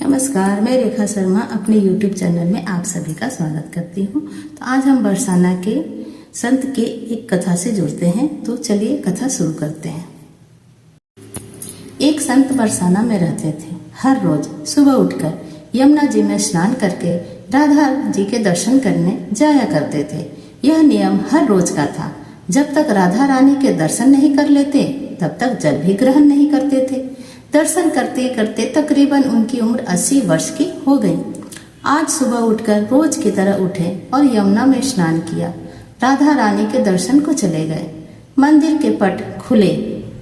नमस्कार, मैं रेखा शर्मा अपने YouTube चैनल में आप सभी का स्वागत करती हूँ। तो आज हम बरसाना के संत के एक कथा से जुड़ते हैं। तो चलिए कथा शुरू करते हैं। एक संत बरसाना में रहते थे। हर रोज सुबह उठकर यमुना जी में स्नान करके राधा जी के दर्शन करने जाया करते थे। यह नियम हर रोज का था। जब तक राधा रानी के दर्शन नहीं कर लेते तब तक जल भी ग्रहण नहीं करते थे। दर्शन करते करते तकरीबन उनकी उम्र 80 वर्ष की हो गई। आज सुबह उठकर रोज की तरह उठे और यमुना में स्नान किया। राधा रानी के दर्शन को चले गए। मंदिर के पट खुले,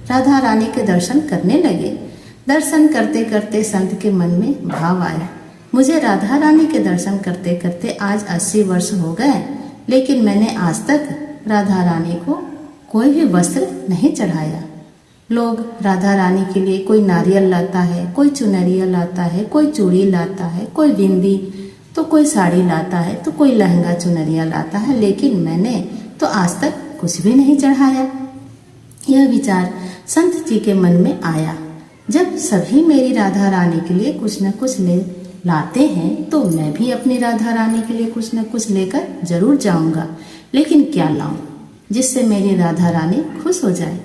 राधा रानी के दर्शन करने लगे। दर्शन करते करते संत के मन में भाव आया, मुझे राधा रानी के दर्शन करते करते आज 80 वर्ष हो गए, लेकिन मैंने आज तक राधा रानी को कोई भी वस्त्र नहीं चढ़ाया। लोग राधा रानी के लिए कोई नारियल लाता है, कोई चुनरिया लाता है, कोई चूड़ी लाता है, कोई बिंदी, तो कोई साड़ी लाता है, तो कोई लहंगा चुनरिया लाता है, लेकिन मैंने तो आज तक कुछ भी नहीं चढ़ाया। यह विचार संत जी के मन में आया, जब सभी मेरी राधा रानी के लिए कुछ न कुछ ले लाते हैं तो मैं भी अपनी राधा रानी के लिए कुछ न कुछ लेकर जरूर जाऊंगा, लेकिन क्या लाऊं जिससे मेरी राधा रानी खुश हो जाए।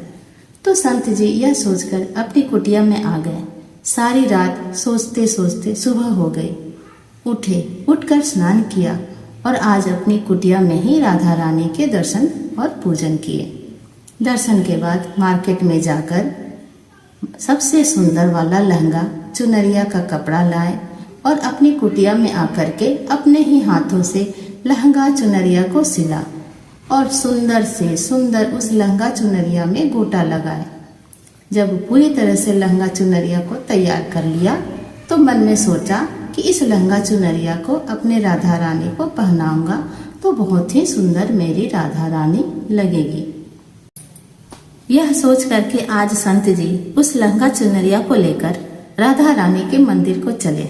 तो संत जी यह सोचकर अपनी कुटिया में आ गए। सारी रात सोचते सोचते सुबह हो गई। उठकर स्नान किया और आज अपनी कुटिया में ही राधा रानी के दर्शन और पूजन किए। दर्शन के बाद मार्केट में जाकर सबसे सुंदर वाला लहंगा चुनरिया का कपड़ा लाए और अपनी कुटिया में आकर के अपने ही हाथों से लहंगा चुनरिया को सिला और सुंदर से सुंदर उस लहंगा चुनरिया में गोटा लगाए। जब पूरी तरह से लहंगा चुनरिया को तैयार कर लिया तो मन में सोचा कि इस लहंगा चुनरिया को अपने राधा रानी को पहनाऊंगा तो बहुत ही सुंदर मेरी राधा रानी लगेगी। यह सोच करके आज संत जी उस लहंगा चुनरिया को लेकर राधा रानी के मंदिर को चले।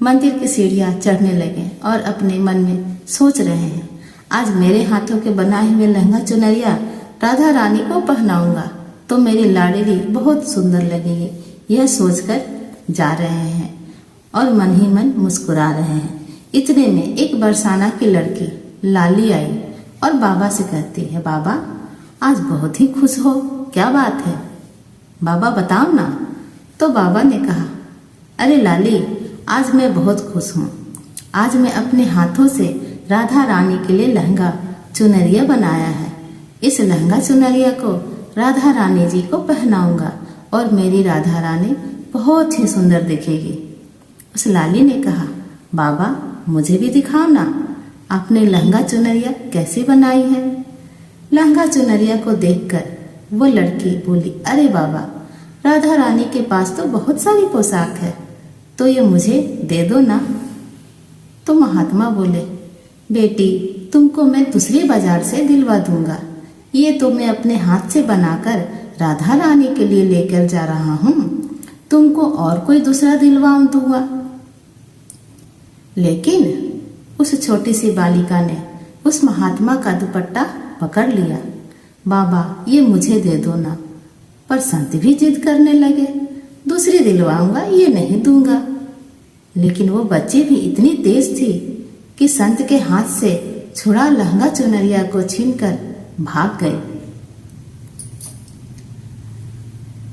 मंदिर की सीढ़ियां चढ़ने लगे और अपने मन में सोच रहे हैं, आज मेरे हाथों के बनाए हुए लहंगा चुनरिया राधा रानी को पहनाऊंगा तो मेरी लाडली बहुत सुंदर लगेगी। यह सोचकर जा रहे हैं और मन ही मन मुस्कुरा रहे हैं। इतने में एक बरसाना की लड़की लाली आई और बाबा से कहती है, बाबा आज बहुत ही खुश हो, क्या बात है बाबा बताओ ना। तो बाबा ने कहा, अरे लाली आज मैं बहुत खुश हूँ। आज मैं अपने हाथों से राधा रानी के लिए लहंगा चुनरिया बनाया है। इस लहंगा चुनरिया को राधा रानी जी को पहनाऊंगा और मेरी राधा रानी बहुत ही सुंदर दिखेगी। उस लाली ने कहा, बाबा मुझे भी दिखाओ ना, आपने लहंगा चुनरिया कैसी बनाई है। लहंगा चुनरिया को देखकर वो लड़की बोली, अरे बाबा राधा रानी के पास तो बहुत सारी पोशाक है, तो ये मुझे दे दो ना। तो महात्मा बोले, बेटी तुमको मैं दूसरी बाजार से दिलवा दूंगा, ये तो मैं अपने हाथ से बनाकर राधा रानी के लिए लेकर जा रहा हूँ, तुमको और कोई दूसरा दिलवा दूंगा। लेकिन उस छोटी सी बालिका ने उस महात्मा का दुपट्टा पकड़ लिया, बाबा ये मुझे दे दो ना। पर संत भी जिद करने लगे, दूसरी दिलवाऊंगा, ये नहीं दूंगा। लेकिन वो बच्ची भी इतनी तेज थी कि संत के हाथ से छुड़ा लहंगा चुनरिया को छीनकर भाग गई।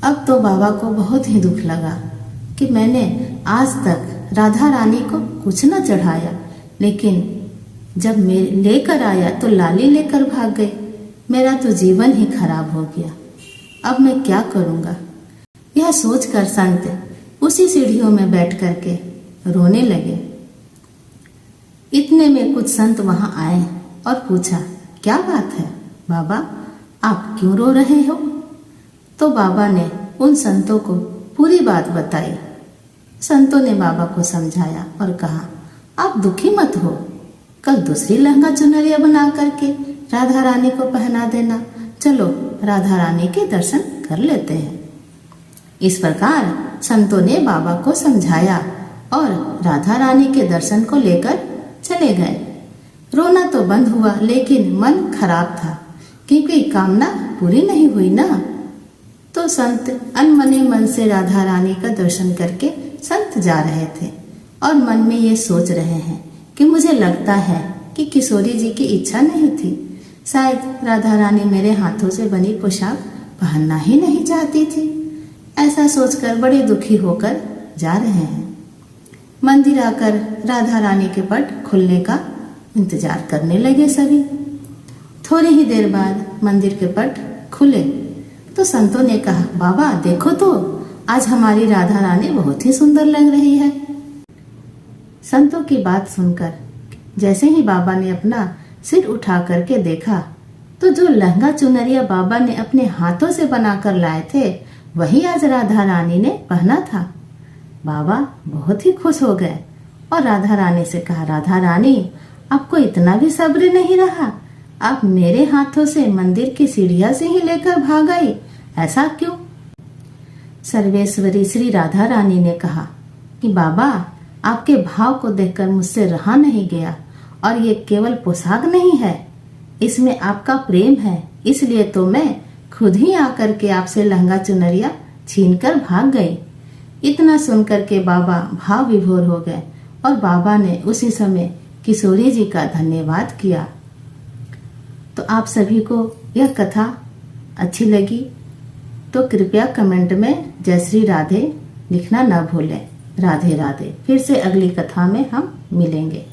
अब तो बाबा को बहुत ही दुख लगा कि मैंने आज तक राधा रानी को कुछ न चढ़ाया, लेकिन जब मैं लेकर आया तो लाली लेकर भाग गई। मेरा तो जीवन ही खराब हो गया, अब मैं क्या करूंगा। यह सोचकर संत उसी सीढ़ियों में बैठ करके रोने लगे। इतने में कुछ संत वहां आए और पूछा, क्या बात है बाबा, आप क्यों रो रहे हो। तो बाबा ने उन संतों को पूरी बात बताई। संतों ने बाबा को समझाया और कहा, आप दुखी मत हो, कल दूसरी लहंगा चुनरिया बना करके राधा रानी को पहना देना, चलो राधा रानी के दर्शन कर लेते हैं। इस प्रकार संतों ने बाबा को समझाया और राधा रानी के दर्शन को लेकर चले गए। रोना तो बंद हुआ, लेकिन मन खराब था क्योंकि कामना पूरी नहीं हुई ना। तो संत अनमने मन से राधा रानी का दर्शन करके संत जा रहे थे। और मन में ये सोच रहे हैं कि मुझे लगता है कि किशोरी जी की इच्छा नहीं थी, शायद राधा रानी मेरे हाथों से बनी पोशाक पहनना ही नहीं चाहती थी। ऐसा सोचकर बड़े दुखी होकर जा रहे हैं। मंदिर आकर राधा रानी के पट खुलने का इंतजार करने लगे सभी। थोड़ी ही देर बाद मंदिर के पट खुले तो संतों ने कहा, बाबा देखो तो, आज हमारी राधा रानी बहुत ही सुंदर लग रही है। संतों की बात सुनकर जैसे ही बाबा ने अपना सिर उठा करके देखा तो जो लहंगा चुनरिया बाबा ने अपने हाथों से बनाकर लाए थे वही आज राधा रानी ने पहना था। बाबा बहुत ही खुश हो गए और राधा रानी से कहा, राधा रानी आपको इतना भी सब्र नहीं रहा, आप मेरे हाथों से मंदिर की सीढ़ियां से ही लेकर भाग आई, ऐसा क्यों? सर्वेश्वरी श्री राधा रानी ने कहा कि बाबा आपके भाव को देखकर मुझसे रहा नहीं गया, और ये केवल पोशाक नहीं है, इसमें आपका प्रेम है, इसलिए तो मैं खुद ही आकर के आपसे लहंगा चुनरिया छीनकर भाग गई। इतना सुनकर के बाबा भाव विभोर हो गए और बाबा ने उसी समय किशोरी जी का धन्यवाद किया। तो आप सभी को यह कथा अच्छी लगी तो कृपया कमेंट में जय श्री राधे लिखना न भूलें। राधे राधे। फिर से अगली कथा में हम मिलेंगे।